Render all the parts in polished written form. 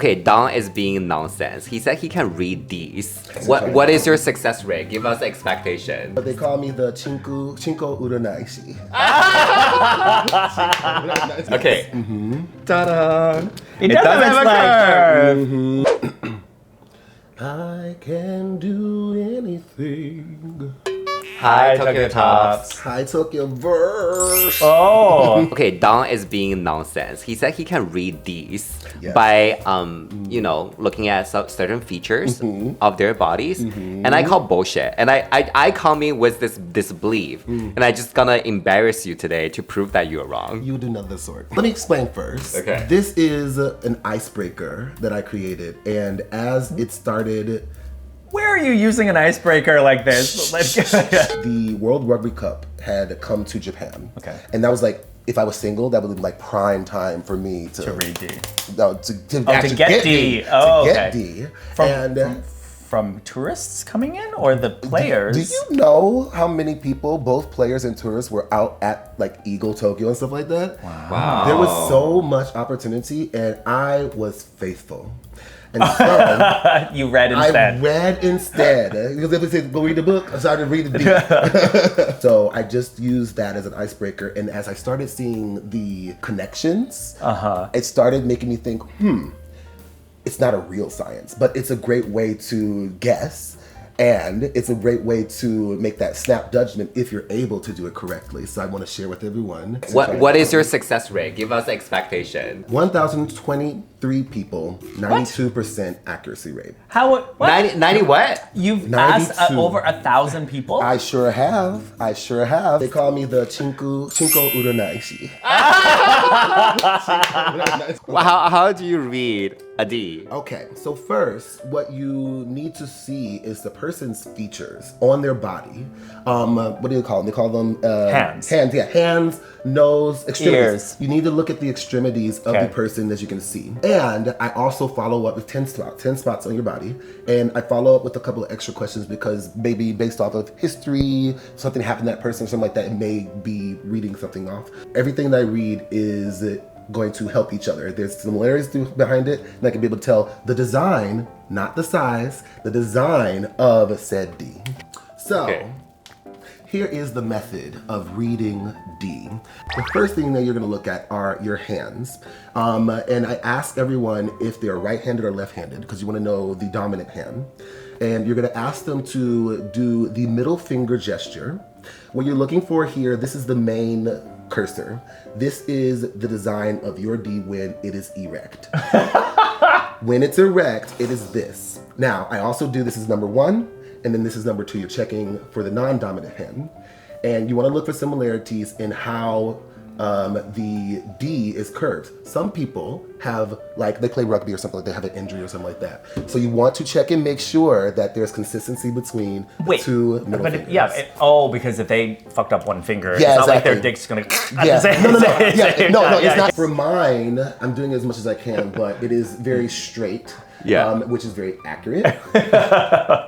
Okay, Don is being nonsense. He said he can read these. What is your success rate? Give us expectation. But they call me the Chinko Uranaishi. Okay. Ta-da! It doesn't have a curve. I can do anything. Hi, Tokyo Tops. Hi, Tokyo Verse. Oh. Okay, Don is being nonsense. He said he can read these Yes. by, you know, looking at certain features of their bodies. And I call bullshit. And I come in with this disbelief. And I just gonna embarrass you today to prove that you're wrong. You do none of the sort. Let me explain first. Okay. This is an icebreaker that I created. And as it started, Where are you using an icebreaker like this? the World Rugby Cup had come to Japan. Okay. And that was like, if I was single, that would be like prime time for me to read D. No, to actually get D. Oh, to get okay. D. From tourists coming in or the players? Do you know how many people, both players and tourists, were out at like Eagle Tokyo and stuff like that? Wow. There was so much opportunity, and I was faithful. And so You read instead. I read instead. Because if they say go read the book, I started reading the book. So I just used that as an icebreaker, and as I started seeing the connections, it started making me think, it's not a real science, but it's a great way to guess. And it's a great way to make that snap judgment if you're able to do it correctly. So I want to share with everyone. What is your success rate? Give us expectation. 1,023 people, 92% accuracy rate. What? 90 what? You've 92. asked over 1,000 people? I sure have. They call me the Chinko Uranaishi. How do you read a D? Okay, so first, what you need to see is the person's features on their body. What do you call them? They call them Hands. Hands, yeah. Hands, nose, extremities. Ears. You need to look at the extremities of the person, as you can see. And I also follow up with 10 spots on your body. And I follow up with a couple of extra questions because maybe based off of history, something happened to that person or something like that, it may be reading something off. Everything that I read is going to help each other. There's similarities behind it, and I can be able to tell the design, not the size, the design of said D. So, here is the method of reading D. The first thing that you're gonna look at are your hands. And I ask everyone if they're right-handed or left-handed, because you wanna know the dominant hand. And you're gonna ask them to do the middle finger gesture. What you're looking for here, this is the main cursor. This is the design of your D when it is erect. When it's erect, it is this. Now, I also do this is number 1, and then this is number 2. You're checking for the non-dominant hand. And you want to look for similarities in how the D is curved. Some people have, like, they play rugby or something, like they have an injury or something like that. So you want to check and make sure that there's consistency between the two middle fingers. Because if they fucked up one finger, it's Yeah, not like their exactly. dick's gonna. No, it's not. For mine, I'm doing as much as I can, but it is very straight. Which is very accurate.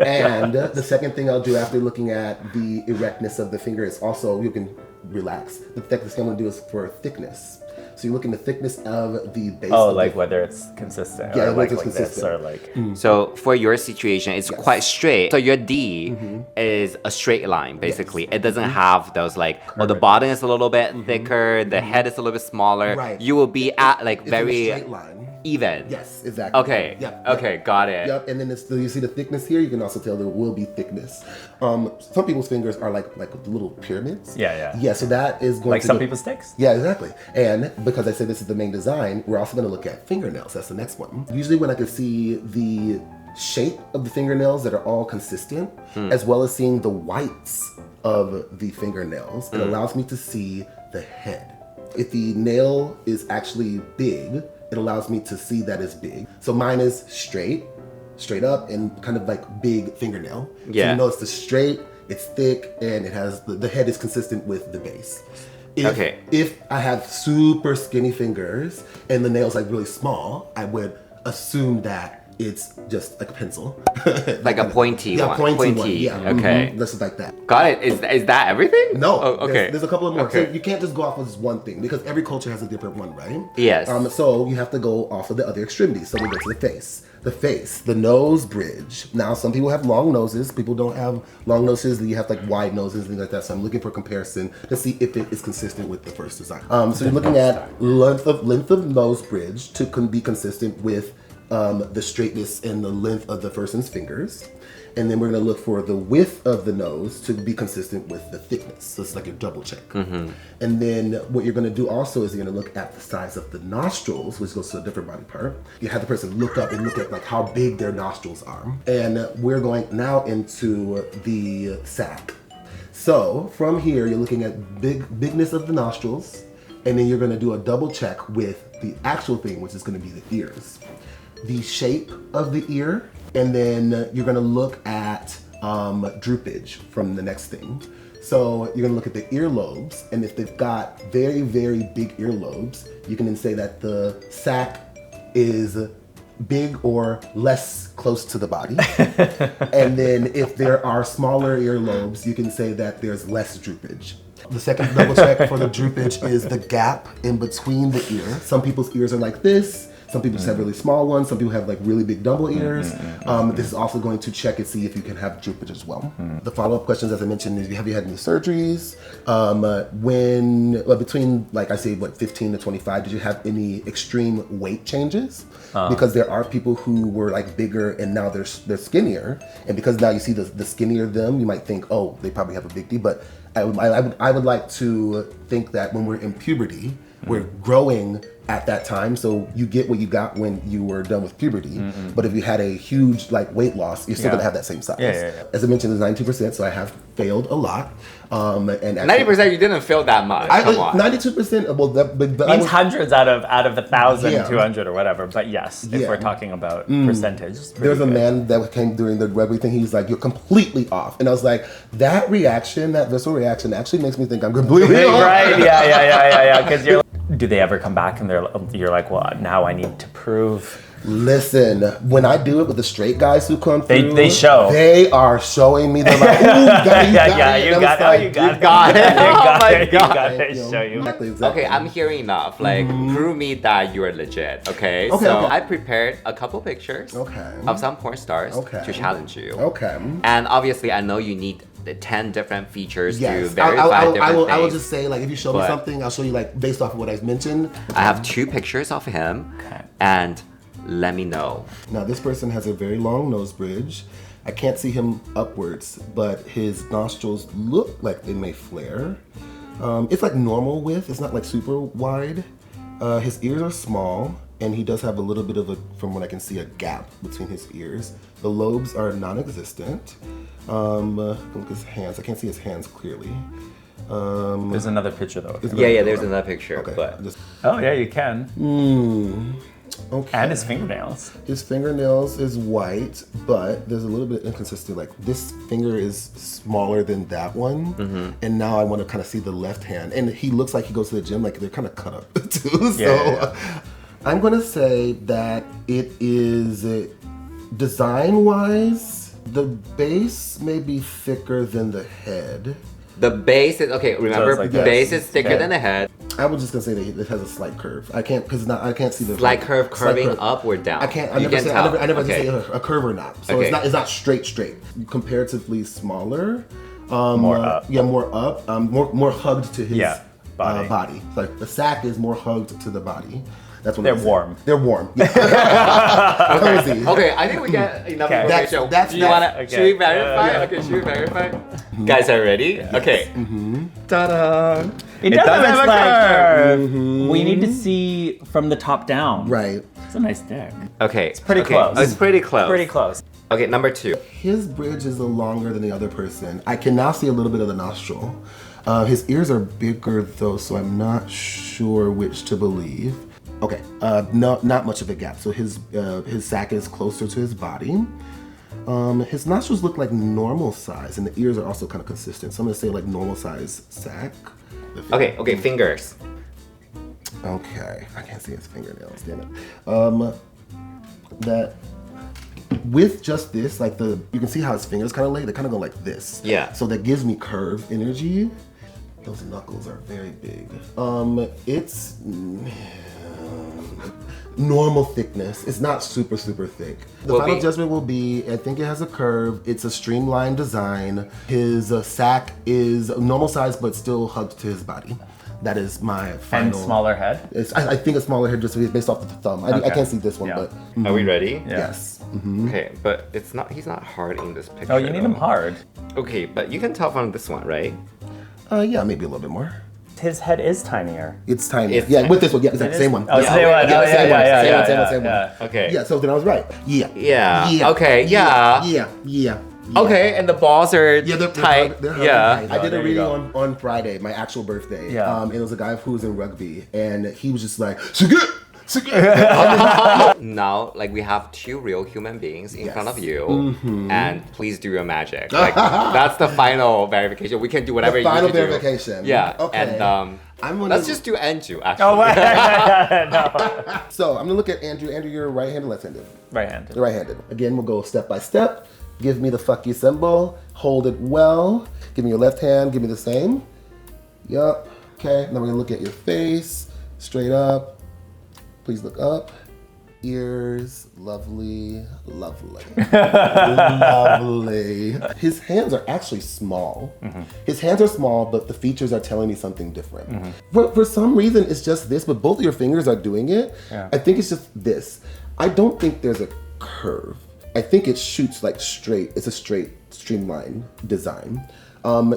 And the second thing I'll do after looking at the erectness of the finger is also, you can relax. The next thing I'm gonna do is for thickness. So you look in the thickness of the base. Oh, like whether it's consistent or like consistent. this or like. So for your situation, it's quite straight. So your D is a straight line, basically. It doesn't have those like, the bottom is a little bit thicker, the head is a little bit smaller. Right. You will be at like It's very a straight line. even. Yes, exactly. Okay. Okay, got it. Yep, and then you see the thickness here, you can also tell there will be thickness. Some people's fingers are like little pyramids. Yeah, so that is going like to some people's sticks? Yeah, exactly. And because I said this is the main design, we're also going to look at fingernails. That's the next one. Usually when I can see the shape of the fingernails that are all consistent, as well as seeing the whites of the fingernails, it allows me to see the head. If the nail is actually big, it allows me to see that it's big. So mine is straight up, and kind of like big fingernail. Yeah. So you know it's the straight, it's thick, and it has the head is consistent with the base. If I have super skinny fingers and the nail's like really small, I would assume that it's just like a pencil. Like a pointy one. Pointy one. Yeah. Okay. This is like that. Got it. Is that everything? No. Oh, okay. There's a couple of more. Okay. So you can't just go off of this one thing because every culture has a different one, right? Yes. So you have to go off of the other extremities. So we go to the face. The face, the nose bridge. Now, some people have long noses. People don't have long noses. You have like wide noses, things like that. So I'm looking for comparison to see if it is consistent with the first design. So you're looking at length of nose bridge to be consistent with the straightness and the length of the person's fingers. And then we're gonna look for the width of the nose to be consistent with the thickness. So it's like a double check. And then what you're gonna do also is you're gonna look at the size of the nostrils, which goes to a different body part. You have the person look up and look at like how big their nostrils are. And we're going now into the sac. So from here, you're looking at bigness of the nostrils, and then you're gonna do a double check with the actual thing, which is gonna be the ears. The shape of the ear, and then you're gonna look at droopage from the next thing. So you're gonna look at the earlobes, and if they've got very, very big earlobes, you can then say that the sac is big or less close to the body. And then if there are smaller earlobes, you can say that there's less droopage. The second double check for the droopage is the gap in between the ear. Some people's ears are like this. Some people just have really small ones. Some people have like really big double ears. This is also going to check and see if you can have droopage as well. The follow-up questions, as I mentioned, is have you had any surgeries? Between like I say, 15 to 25, did you have any extreme weight changes? Because there are people who were like bigger and now they're skinnier. And because now you see the skinnier them, you might think, oh, they probably have a big D. But I would like to think that when we're in puberty, we're growing at that time, so you get what you got when you were done with puberty. But if you had a huge like weight loss, you're still gonna have that same size. As I mentioned, it's 92%, so I have failed a lot. And 90% you didn't fail that much. Come on. 92%. Well, that means hundreds out of 1,200 or whatever. But yes, if we're talking about percentage, there's a man that came during the rugby thing. He's like, "You're completely off," and I was like, "That reaction, that visceral reaction, actually makes me think I'm completely off." Right? Yeah. Because you're. Do they ever come back and you're like, well, now I need to prove? Listen, when I do it with the straight guys who come through, they show. They are showing me. They're like, "Ooh, you got it. Oh my God. Show you. Exactly. Okay, I'm hearing enough. Like, prove me that you are legit. Okay. Okay, So okay. I prepared a couple pictures. Of some porn stars to challenge you. Okay. And obviously, I know you need the 10 different features to Yes, verify different things. I will just say, like, if you show me something, I'll show you, like, based off of what I've mentioned. I have 2 pictures of him, and let me know. Now, this person has a very long nose bridge. I can't see him upwards, but his nostrils look like they may flare. It's like normal width. It's not like super wide. His ears are small, and he does have a little bit of from what I can see, a gap between his ears. The lobes are non-existent. Look at his hands. I can't see his hands clearly. There's another picture though. There's another picture. Okay. But Oh yeah, you can. Okay. And his fingernails. His fingernails is white, but there's a little bit inconsistent. Like this finger is smaller than that one, and now I want to kind of see the left hand. And he looks like he goes to the gym. Like they're kind of cut up too. So I'm gonna say that it is design-wise. The base may be thicker than the head. the base is okay. Remember, like the base is thicker than the head. I was just gonna say that it has a slight curve. I can't I can't see the Slight curve curving up or down. I can't. I You never can say. tell. I never Okay. say a curve or not. So Okay. it's not straight. Comparatively smaller. More up. Yeah, more up. More hugged to his body. body. Like the sack is more hugged to the body. That's what They're I'm saying. warm. They're warm. Yeah. Cozy. Okay, I think we get enough information. That's- Do you wanna? okay. Should we verify? Okay, should we verify? Guys are ready? Okay. Ta-da! It does have a curve. We need to see from the top down. Right. It's a nice dick. Okay. It's pretty close. It's pretty close. Pretty close. Okay, number 2. His bridge is longer than the other person. I can now see a little bit of the nostril. His ears are bigger though, so I'm not sure which to believe. Okay, no, not much of a gap. So his sack is closer to his body. His nostrils look like normal size, and the ears are also kind of consistent. So I'm gonna say like normal size sack. Okay, fingers. Okay, I can't see his fingernails. Damn it. That with just this, like you can see how his fingers kind of lay. They kind of go like this. Yeah. So that gives me curve energy. Those knuckles are very big. It's normal thickness. It's not super thick. The final judgment will be, I think it has a curve. It's a streamlined design. His sack is normal size, but still hugged to his body. That is my final. And smaller head? I think a smaller head just based off of the thumb. I can't see this one, but. Are we ready? Yeah. Yes. Okay, but he's not hard in this picture. Oh, you need him hard. Okay, but you can tell from this one, right? Yeah, maybe a little bit more. His head is tinier. It's tiny. It's yeah, tiny. with this one. Yeah, it's the same one. Oh, yeah. same one. Yeah, same one. Same one. Okay. Yeah, so then I was right. Yeah. Yeah. Okay, yeah. Yeah. Okay, and the balls are tight. They're yeah. tight. I did a There you reading on Friday, my actual birthday. Yeah. And it was a guy who was in rugby, and he was just like, "Sigit." Now, like, we have two real human beings in front of you, Mm-hmm. and please do your magic. Like, that's the final verification. We can do whatever The you final need to verification. do. Yeah. Okay. And let's just do Andrew, actually. Oh, wait. No. So I'm gonna look at Andrew. Andrew, you're right-handed, left-handed. Right-handed. You're right-handed. Again, we'll go step by step. Give me the fuck you symbol. Hold it well. Give me your left hand. Give me the same. Yup. Okay. Now we're gonna look at your face. Straight up. Please look up. Ears. Lovely. Lovely. Lovely. His hands are actually small. His hands are small, but the features are telling me something different. For some reason, it's just this, but both of your fingers are doing it. Yeah. I think it's just this. I don't think there's a curve. I think it shoots like straight. It's a straight, streamlined design.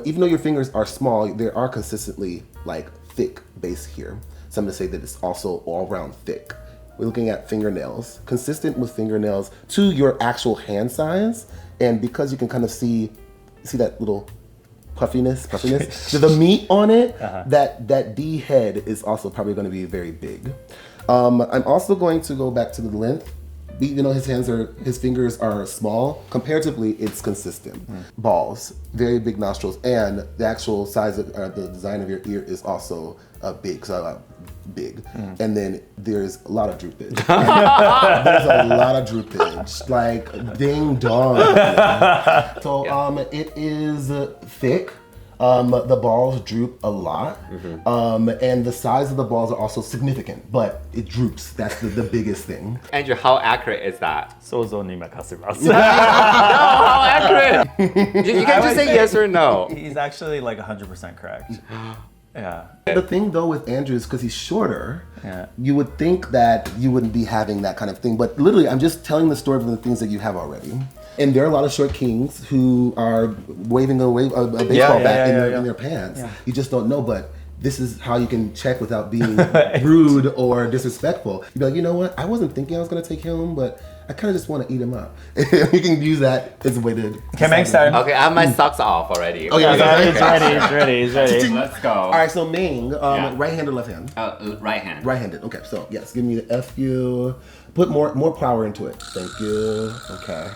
Even though your fingers are small, they are consistently like thick base here. So I'm gonna say that it's also all around thick. We're looking at fingernails, consistent with fingernails to your actual hand size. And because you can kind of see that little puffiness, the meat on it, that D head is also probably gonna be very big. I'm also going to go back to the length. Even though his fingers are small, comparatively, it's consistent. Balls, very big nostrils, and the actual size of the design of your ear is also big. So big, and then there's a lot of droopage. There's a lot of droopage, like ding dong. So it is thick. The balls droop a lot, and the size of the balls are also significant, but it droops. That's the biggest thing. Andrew, how accurate is that? 想像に任せます. No, how accurate? You can just say yes or no. He's actually like 100% correct. Yeah. The thing though with Andrew is because he's shorter, Yeah. you would think that you wouldn't be having that kind of thing, but literally I'm just telling the story of the things that you have already. And there are a lot of short kings who are waving a baseball bat in their pants. Yeah. You just don't know, but this is how you can check without being rude or disrespectful. You'd be like, you know what? I wasn't thinking I was gonna take him, but I kind of just want to eat him up. You can use that as a way to. Okay, Meng, start. Okay, I have my socks off already. Oh, yeah, He's ready. Let's go. All right, so Meng, right hand or left hand? Right hand. Right-handed. Okay, so yes, give me the FU. Put more power into it. Thank you. Okay.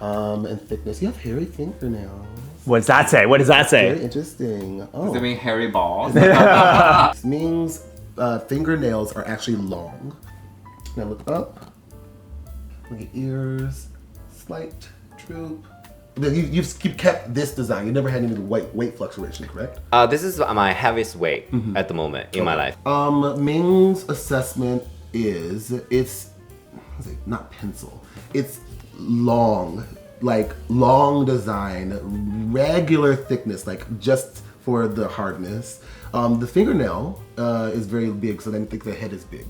And thickness. You have hairy fingernails. What does that say? Very interesting. Oh. Does it mean hairy balls? This means fingernails are actually long. Now look up. Look at ears. Slight droop. You've kept this design. You never had any weight fluctuation, correct? This is my heaviest weight at the moment in my life. Ming's assessment is it's not pencil. It's long design, regular thickness, like just for the hardness. The fingernail is very big, so then I think the head is big.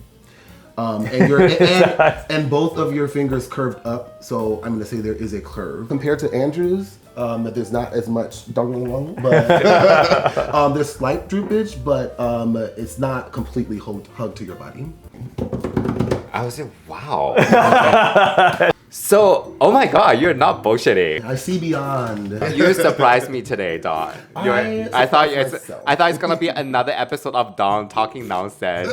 And both of your fingers curved up, so I'm gonna say there is a curve. Compared to Andrew's, there's not as much but there's slight droopage, but it's not completely hugged to your body. I was like, wow. So, oh my god, you're not bullshitting. I see beyond. You surprised me today, Dawn. I thought it's gonna be another episode of Dawn talking nonsense,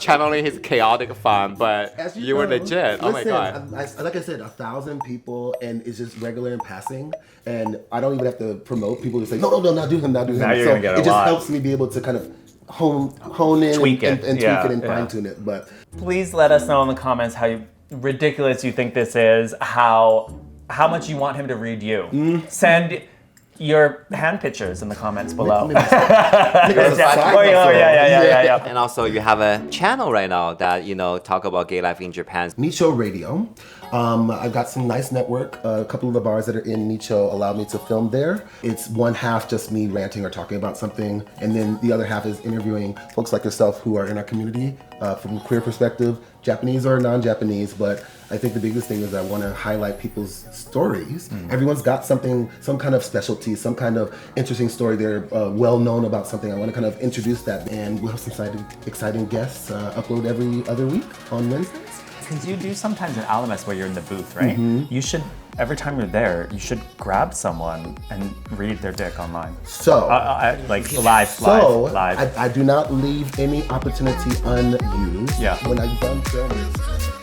channeling his chaotic fun, but As you were know, legit. Oh my listen, god. Like I said, 1,000 people, and it's just regular in passing, and I don't even have to promote. People just say, no, not do him. Now you're so gonna get a it just lot. helps me be able to kind of hone in Tweak it. and tweak Yeah, it and yeah. fine tune it. But Please let us know in the comments how you ridiculous you think this is, how much you want him to read you. Send your hand pictures in the comments below. Yeah. And also, you have a channel right now that, talk about gay life in Japan. Nicho Radio. I've got some nice network. A couple of the bars that are in Nicho allow me to film there. It's one half just me ranting or talking about something, and then the other half is interviewing folks like yourself who are in our community from a queer perspective, Japanese or non-Japanese. But I think the biggest thing is I want to highlight people's stories. Everyone's got something, some kind of specialty, some kind of interesting story. They're well known about something. I want to kind of introduce that, and we'll have some exciting guests upload every other week on Wednesdays. Because you do sometimes in Alamus where you're in the booth, right? You should, every time you're there, you should grab someone and read their dick online. So, live. I do not leave any opportunity unused when I'm done filming.